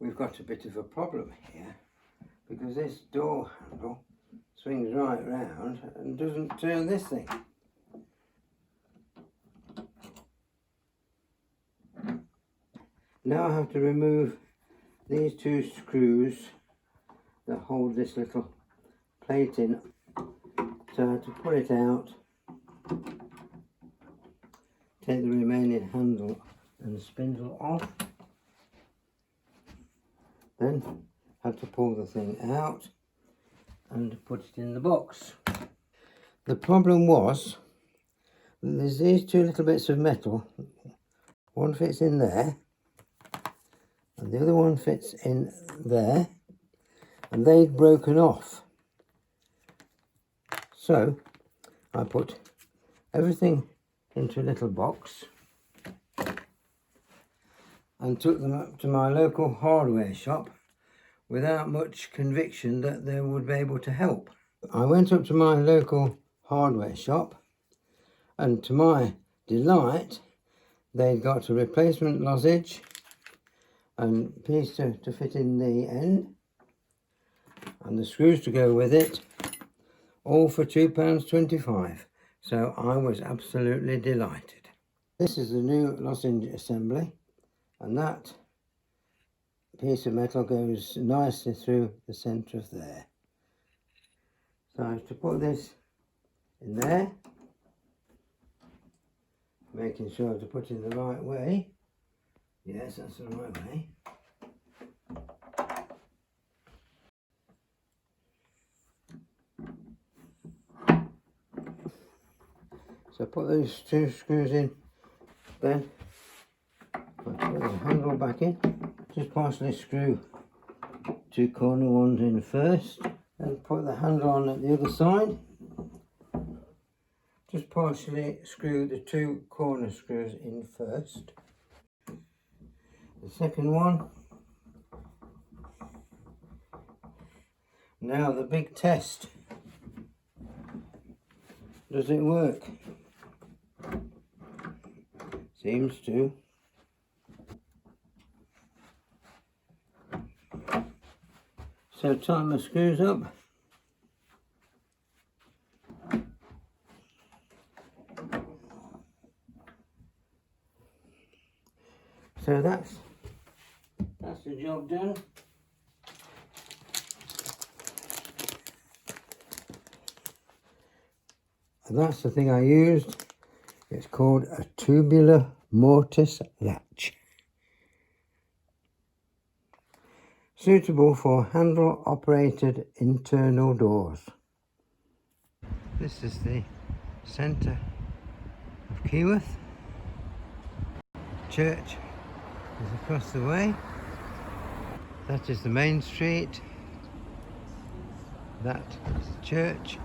we've got a bit of a problem here, because this door handle swings right round and doesn't turn this thing. Now I have to remove these two screws that hold this little plate in, so I have to pull it out, take the remaining handle and spindle off, then have to pull the thing out and put it in the box. The problem was that there's these two little bits of metal, one fits in there and the other one fits in there, and they'd broken off. So I put everything into a little box and took them up to my local hardware shop without much conviction that they would be able to help. I went up to my local hardware shop, and to my delight they'd got a replacement lozenge and piece to fit in the end and the screws to go with it, all for £2.25. So I was absolutely delighted. This is the new lozenge assembly, and that piece of metal goes nicely through the centre of there. So I have to put this in there, making sure to put it in the right way. Yes, that's the right way. So put those two screws in, then put the handle back in. Just partially screw two corner ones in first, then put the handle on at the other side. Just partially screw the two corner screws in first. The second one. Now the big test. Does it work? Seems to. So tighten the screws up. So that's the job done. And that's the thing I used. It's called a tubular mortise latch. Suitable for handle operated internal doors. This is the centre of Keyworth. Church is across the way. That is the main street. That is the church.